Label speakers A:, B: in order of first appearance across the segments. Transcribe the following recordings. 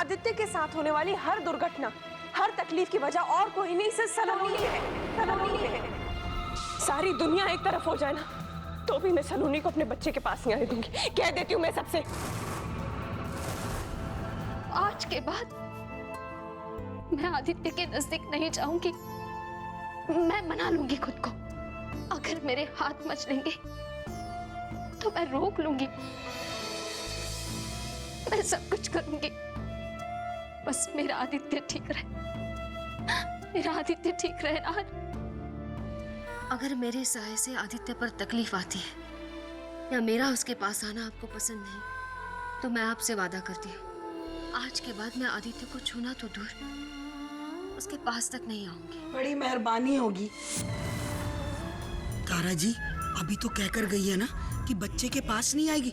A: आदित्य के साथ होने वाली हर दुर्घटना, हर तकलीफ की वजह और कोई नहीं, सिर्फ सलोनी है। सलोनी है। सारी दुनिया एक तरफ हो जाए ना, तो भी मैं सलोनी को अपने बच्चे के पास नहीं आने दूंगी। कह देती हूँ मैं सबसे।
B: आज के बाद मैं आदित्य के नजदीक नहीं जाऊंगी। मैं मना लूंगी खुद को। अगर मेरे हाथ मचलेंगे तो मैं रोक लूंगी। मैं सब कुछ करूंगी, बस मेरा आदित्य ठीक रहे। मेरा आदित्य ठीक रहे ना।
C: अगर मेरे सहाय से आदित्य पर तकलीफ आती है या मेरा उसके पास आना आपको पसंद नहीं, तो मैं आपसे वादा करती हूँ, आज के बाद मैं आदित्य को छूना तो दूर, उसके पास तक नहीं आऊंगी।
D: बड़ी मेहरबानी होगी। तारा जी अभी तो कहकर गई है ना कि बच्चे के पास नहीं आएगी,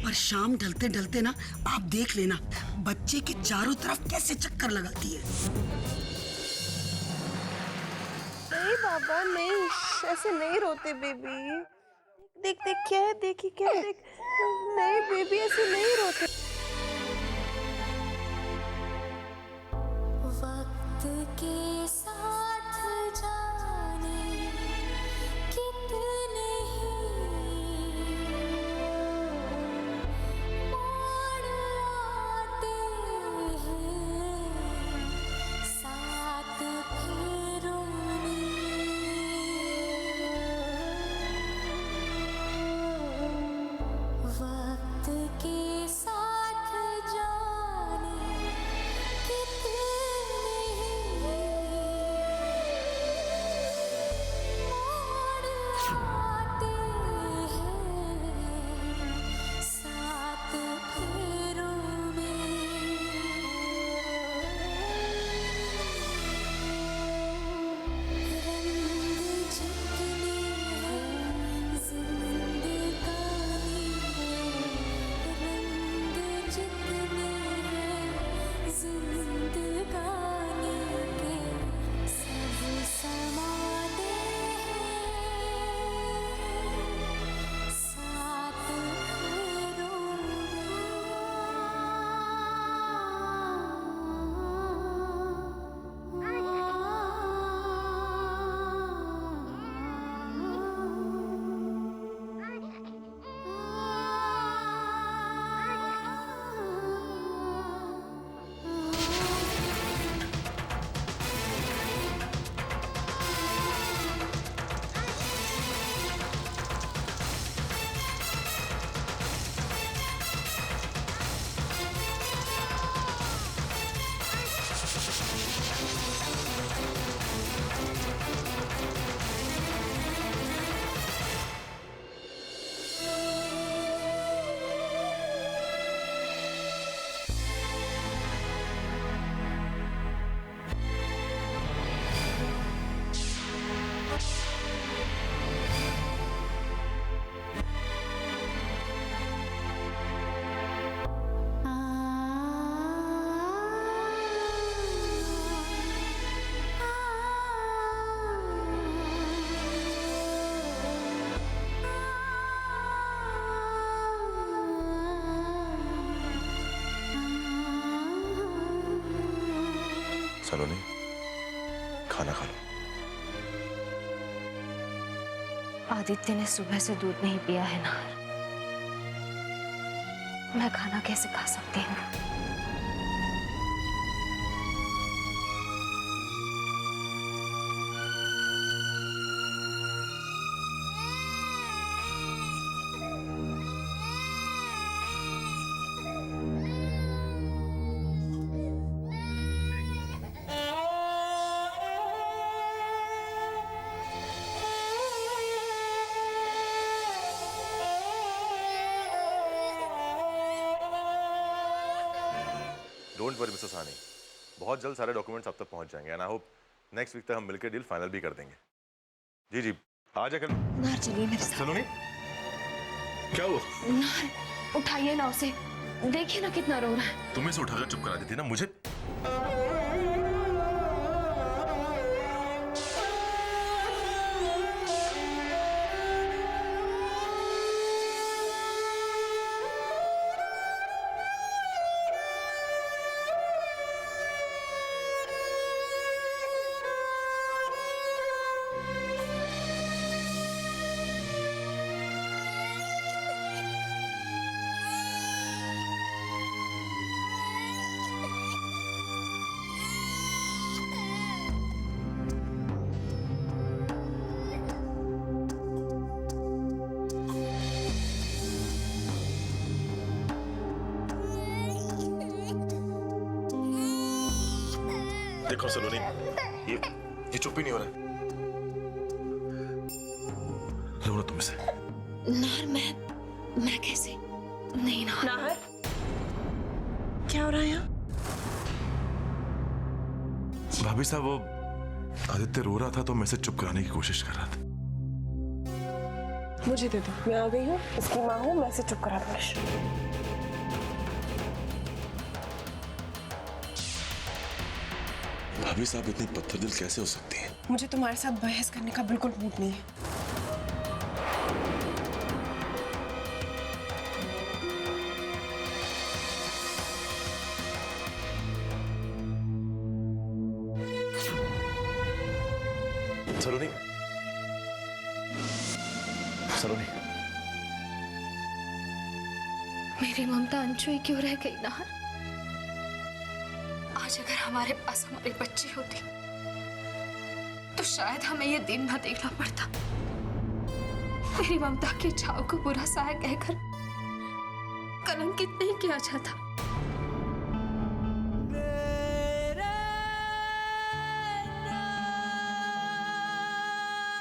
D: पर शाम ढलते ढलते ना आप देख लेना बच्चे के चारों तरफ कैसे चक्कर लगाती है।
A: नहीं बाबा नहीं, ऐसे नहीं रोते बेबी। देख देख क्या है, देखी क्या है, देख। नहीं बेबी ऐसे नहीं रोते।
E: वक्त के साथ जाने कितने मोड़ आते हैं साथ फेरों में। वक्त के साथ जाने कितने
F: सलोनी खाना खा लो।
C: आदित्य ने सुबह से दूध नहीं पिया है ना, मैं खाना कैसे खा सकती हूँ?
F: डोंट वरी मिसेस सानी, बहुत जल्द सारे डॉक्यूमेंट्स आप तक पहुंच जाएंगे and I hope next week तक हम मिलकर डील फाइनल भी कर देंगे। जी जी आ जाकर।
C: नार चलिए मेरे साथ।
F: सलोनी क्या हुआ?
C: नार उठाइए ना उसे, देखिए ना कितना रो रहा है।
F: तुम्हें से उठाकर चुप करा देती ना मुझे। देखो सलोनी, ये चुप ही नहीं हो रहा है। लो ना तुम इसे।
C: नाहर, मैं कैसे? नहीं नाहर।
A: नाहर, क्या हो रहा है यहाँ?
F: भाभी साहब, वो आदित्य रो रहा था तो मैं इसे चुप कराने की कोशिश कर रहा था।
A: मुझे दे दो, मैं आ गई हूँ, इसकी माँ हूँ, मैं इसे चुप करा दूंगी।
F: भाभी साहब इतनी पत्थर दिल कैसे हो सकती हैं?
A: मुझे तुम्हारे साथ बहस करने का बिल्कुल मूड नहीं है।
F: सलोनी, सलोनी,
B: मेरी ममता अनछुई क्यों रह गई नाहर? आज अगर हमारे पास हमारे बच्चे होते तो शायद हमें ये दिन न देखना पड़ता। मेरी ममता के छाव को बुरा साया कहकर कलंकित नहीं किया जाता।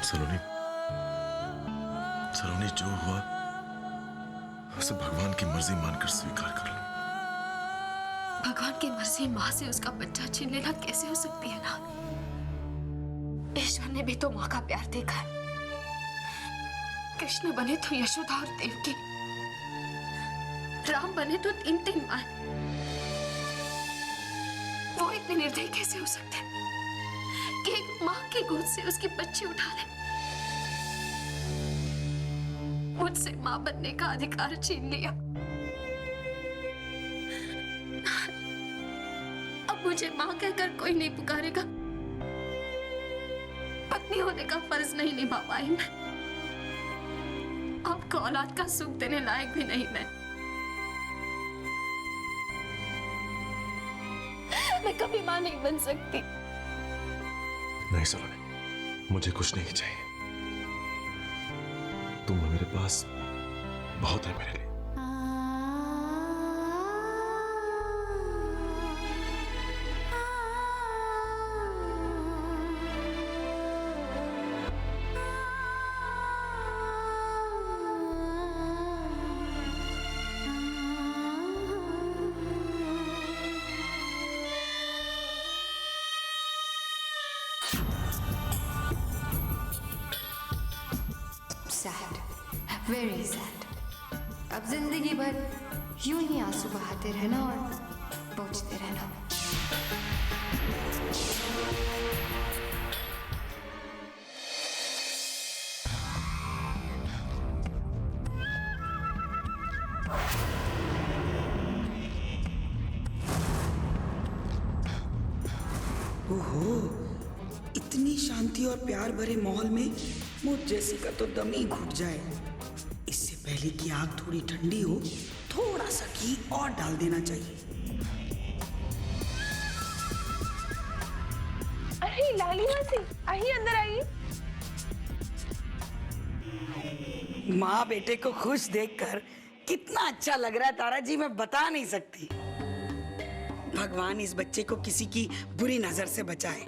F: सलोनी, सलोनी, जो हुआ उसे भगवान की मर्जी मानकर स्वीकार कर लो।
B: भगवान की मर्जी माँ से उसका बच्चा छीन लेना कैसे हो सकती है ना? ईश्वर ने भी तो माँ का प्यार देखा है। कृष्ण बने तो यशोदा और देवकी, राम बने तो तीन माँ। वो इतने निर्दयी कैसे हो सकते हैं कि एक माँ की गोद से उसकी बच्ची उठा ले? मुझसे माँ बनने का अधिकार छीन लिया। अब मुझे माँ कहकर कोई नहीं पुकारेगा। पत्नी होने का फर्ज नहीं निभा पाई मैं। आपको औलाद का सुख देने लायक भी नहीं मैं कभी माँ नहीं बन सकती।
F: नहीं सलोनी, मुझे कुछ नहीं चाहिए। तुम मेरे पास बहुत है मेरे लिए।
G: Sad, very sad. अब जिंदगी भर यूं ही आंसू बहाते रहना और पहुंचते रहना।
D: ओहो, इतनी शांति और प्यार भरे माहौल में मुझ जैसी का तो दम ही घुट जाए। इससे पहले कि आग थोड़ी ठंडी हो, थोड़ा सा घी और डाल देना चाहिए।
A: अरे लाली मासी, आइए अंदर आइए।
D: माँ बेटे को खुश देखकर कितना अच्छा लग रहा है तारा जी, मैं बता नहीं सकती। भगवान इस बच्चे को किसी की बुरी नजर से बचाए।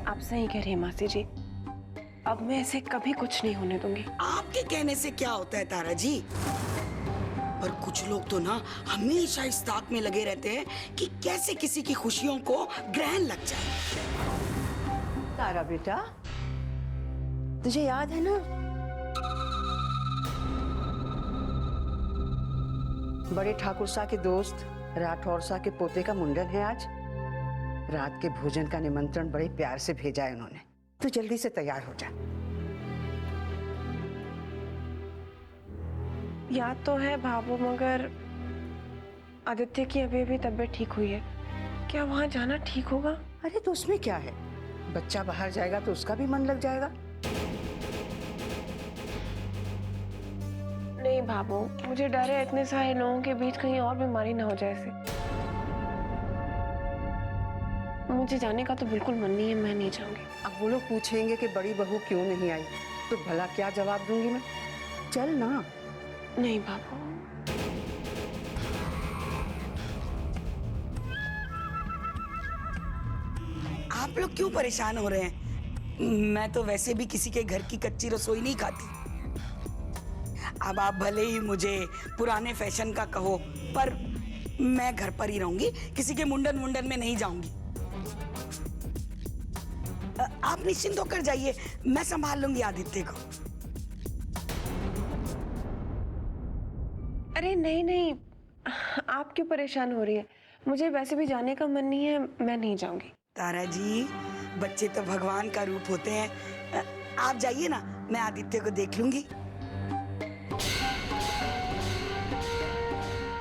A: आप सही कह रही हैं मासी जी, अब मैं ऐसे कभी कुछ नहीं होने दूंगी।
D: आपके कहने से क्या होता है तारा जी? पर कुछ लोग तो ना हमेशा इस ताक में लगे रहते हैं कि कैसे किसी की खुशियों को ग्रहण लग जाए।
H: तारा बेटा, तुझे याद है ना, बड़े ठाकुर सा के दोस्त राठौर सा के पोते का मुंडन है आज। रात के भोजन का निमंत्रण बड़े प्यार से भेजा है उन्होंने। तू जल्दी से तैयार हो जा।
A: याद तो है भाभू, मगर आदित्य की अभी अभी तबीयत ठीक हुई है। क्या वहां जाना ठीक होगा?
H: अरे तो उसमें क्या है, बच्चा बाहर जाएगा तो उसका भी मन लग जाएगा।
A: नहीं भाभू, मुझे डर है इतने सारे लोगों के बीच कहीं और बीमारी ना हो जाए ऐसे। मुझे जाने का तो बिल्कुल मन नहीं है, मैं नहीं जाऊंगी।
H: अब वो लोग पूछेंगे कि बड़ी बहू क्यों नहीं आई, तो भला क्या जवाब दूंगी मैं? चल ना।
A: नहीं बाबू,
D: आप लोग क्यों परेशान हो रहे हैं? मैं तो वैसे भी किसी के घर की कच्ची रसोई नहीं खाती। अब आप भले ही मुझे पुराने फैशन का कहो, पर मैं घर पर ही रहूंगी, किसी के मुंडन में नहीं जाऊंगी। आप निश्चिंत होकर जाइए, मैं संभाल लूंगी आदित्य को।
A: अरे नहीं नहीं, आप क्यों परेशान हो रही है? मुझे वैसे भी जाने का मन नहीं है, मैं नहीं जाऊंगी।
D: तारा जी, बच्चे तो भगवान का रूप होते हैं। आप जाइए ना, मैं आदित्य को देख लूंगी।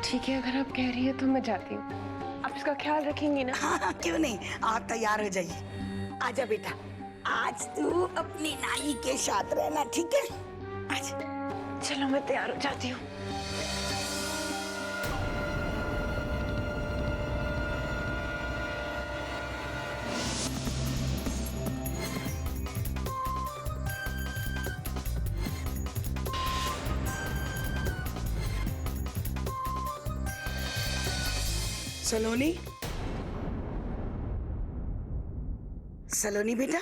A: ठीक है, अगर आप कह रही है तो मैं जाती हूँ। आप इसका ख्याल रखेंगी ना?
D: हाँ, क्यों नहीं, आप तैयार हो जाइए। आजा बेटा, आज तू अपनी नानी के साथ रहना, ठीक है? आजा।
A: चलो मैं तैयार हो जाती हूँ।
D: सलोनी, सलोनी बेटा,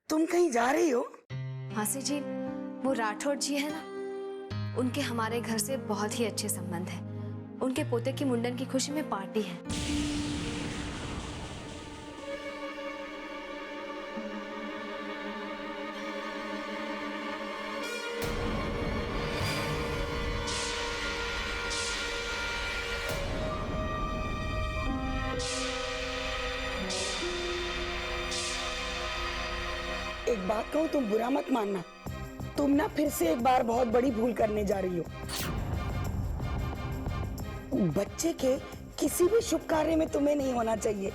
D: तुम कहीं जा रही हो?
C: मासी जी, वो राठौर जी है ना, उनके हमारे घर से बहुत ही अच्छे संबंध है। उनके पोते की मुंडन की खुशी में पार्टी है।
D: एक बात कहूँ, तुम बुरा मत मानना, तुम ना फिर से एक बार बहुत बड़ी भूल करने जा रही हो। बच्चे के किसी भी शुभ कार्य में तुम्हें नहीं होना चाहिए।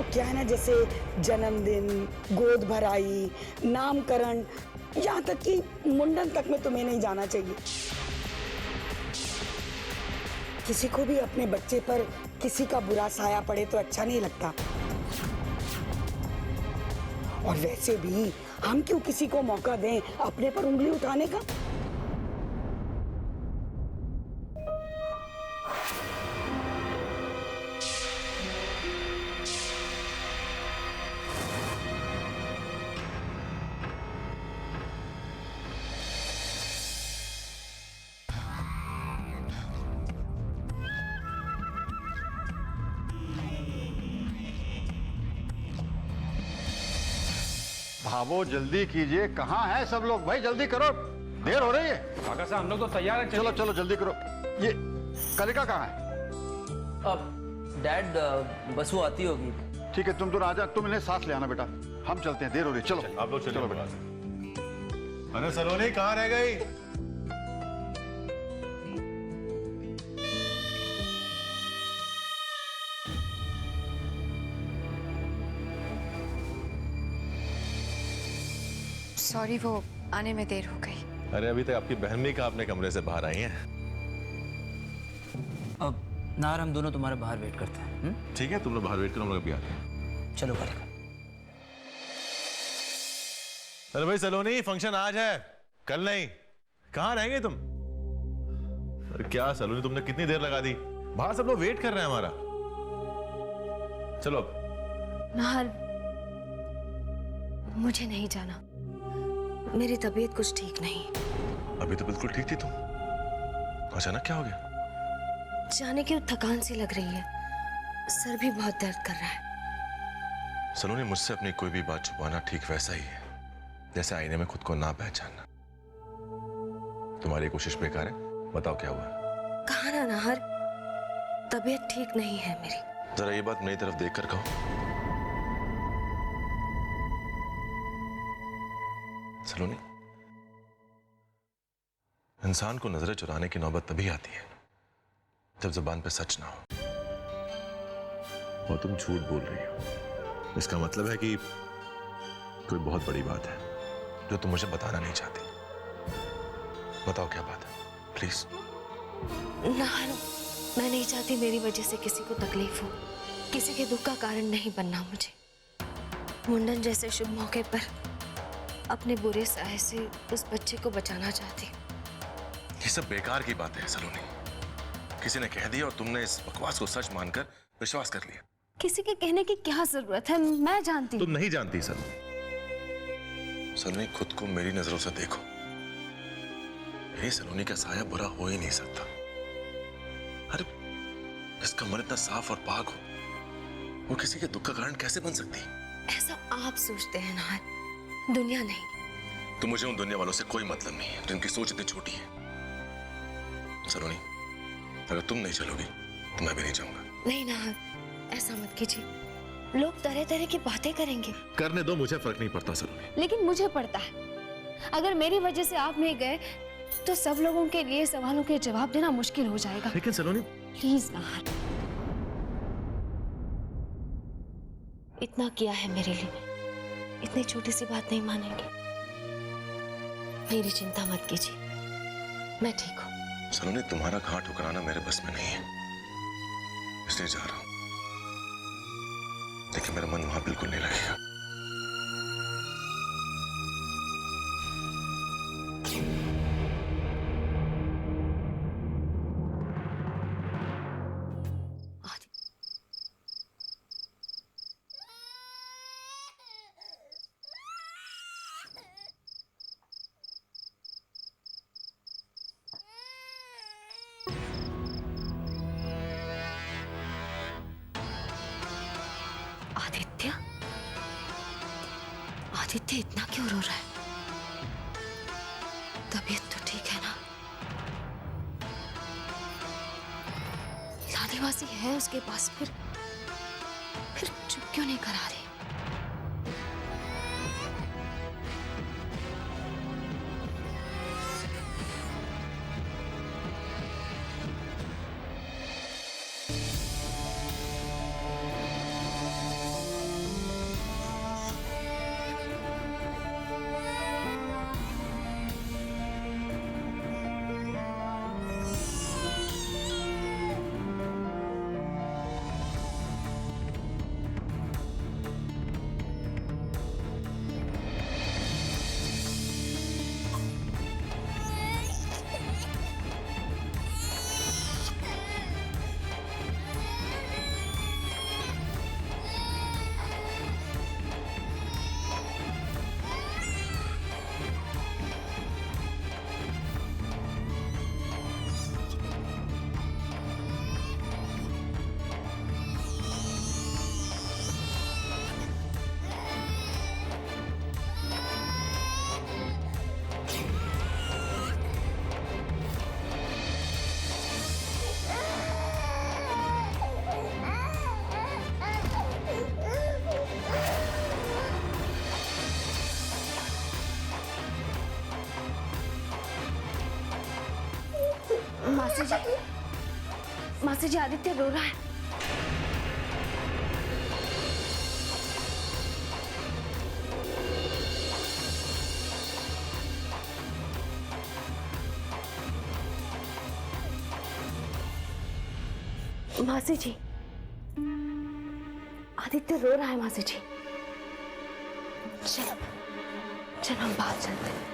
D: क्या है ना, जैसे जन्मदिन, गोद भराई, नामकरण, यहाँ तक कि मुंडन तक में तुम्हें नहीं जाना चाहिए। किसी को भी अपने बच्चे पर किसी का बुरा साया पड़े तो अच्छा नहीं लगता। और वैसे भी हम क्यों किसी को मौका दें अपने पर उंगली उठाने का?
I: भावो, जल्दी कीजिए, कहाँ हैं सब लोग? भाई जल्दी करो, देर हो रही है।
J: काका साहब, हम लोग तो तैयार हैं।
I: चलो चलो जल्दी करो। ये कलिका कहाँ है?
K: अब डैड बस वो आती होगी।
I: ठीक है, तुम तो राजा, तुम इन्हें साथ ले आना बेटा, हम चलते हैं, देर हो रही है। चलो
F: आप लोग चलो
I: बेटा।
F: अरे सलोनी कहाँ रह गई?
G: सॉरी, वो आने में देर हो गई।
F: अरे अभी तक आपकी बहन भी कहा अपने कमरे से बाहर आई हैं।
K: अब नार, हम दोनों तुम्हारे बाहर वेट करते हैं।
F: ठीक है, तुम लोग बाहर वेट करो, हम लोग अभी आते हैं।
K: चलो कलिका।
F: अरे भाई सलोनी, फंक्शन आज है, कल नहीं। कहाँ रहेंगे तुम? अरे क्या सलोनी, तुमने कितनी देर लगा दी? बाहर सब लोग वेट कर रहे हैं हमारा। चलो अब।
C: नाहर, मुझे नहीं जाना, मेरी तबीयत कुछ ठीक नहीं।
F: अभी तो बिल्कुल ठीक थी तुम, अचानक क्या हो गया?
C: जाने की थकान सी लग रही है, सर भी बहुत दर्द कर रहा है।
F: सलोनी, मुझसे अपनी कोई भी बात छुपाना ठीक वैसा ही है जैसे आईने में खुद को ना पहचानना। तुम्हारी कोशिश बेकार है, बताओ क्या हुआ?
C: कहा ना नाहर, तबीयत ठीक नहीं है मेरी।
F: जरा ये बात मेरी तरफ देखकर कहो। सलोनी, इंसान को नजरें चुराने की नौबत तभी आती है जब जुबान पे सच ना हो। और तुम झूठ बोल रही हो, इसका मतलब है कि कोई बहुत बड़ी बात है जो तुम मुझे बताना नहीं चाहती। बताओ क्या बात है, प्लीज।
C: नाहर, मैं नहीं चाहती मेरी वजह से किसी को तकलीफ हो, किसी के दुख का कारण नहीं बनना मुझे। मुंडन जैसे शुभ मौके पर अपने बुरे साये से उस बच्चे को बचाना चाहती।
F: ये सब बेकार की बात है सलोनी। किसी ने कह दिया और तुमने इस बकवास को सच मानकर विश्वास कर लिया।
C: किसी के कहने की क्या जरूरत है, मैं जानती हूँ।
F: तुम नहीं जानती सलोनी। सलोनी खुद को मेरी नजरों से देखो। मेरी सलोनी का साया बुरा हो ही नहीं सकता। अरे इसका मन इतना साफ और पाक हो, वो किसी के दुख का कारण कैसे बन सकती?
C: ऐसा आप सोचते हैं नाहर, दुनिया नहीं।
F: तो मुझे उन दुनिया वालों से कोई मतलब नहीं है जिनकी सोच इतनी छोटी है। सलोनी, अगर तुम नहीं चलोगी तो मैं भी नहीं जाऊंगा।
C: नहीं नाहर, ऐसा मत कीजिए। लोग तरह तरह की बातें करेंगे।
F: करने दो, मुझे फर्क नहीं पड़ता सलोनी।
C: लेकिन मुझे पड़ता है। अगर मेरी वजह से आप नहीं गए तो सब लोगों के लिए सवालों के जवाब देना मुश्किल हो जाएगा।
F: लेकिन सलोनी,
C: प्लीज नाहर, इतना किया है मेरे लिए, इतनी छोटी सी बात नहीं मानेंगे। मेरी चिंता मत कीजिए, मैं ठीक हूँ।
F: सलोनी, तुम्हारा घाट ठुकराना मेरे बस में नहीं है, इसलिए जा रहा हूं। लेकिन मेरा मन वहां बिल्कुल नहीं लगेगा।
C: आदित्य, आदित्य इतना क्यों रो रहा है? तबीयत तो ठीक है ना? लालीवासी है उसके पास, फिर चुप क्यों नहीं करा रही? मासी जी, आदित्य रो रहा है। मासी जी, आदित्य रो रहा है मासी जी। चलो हम बाहर चलते हैं।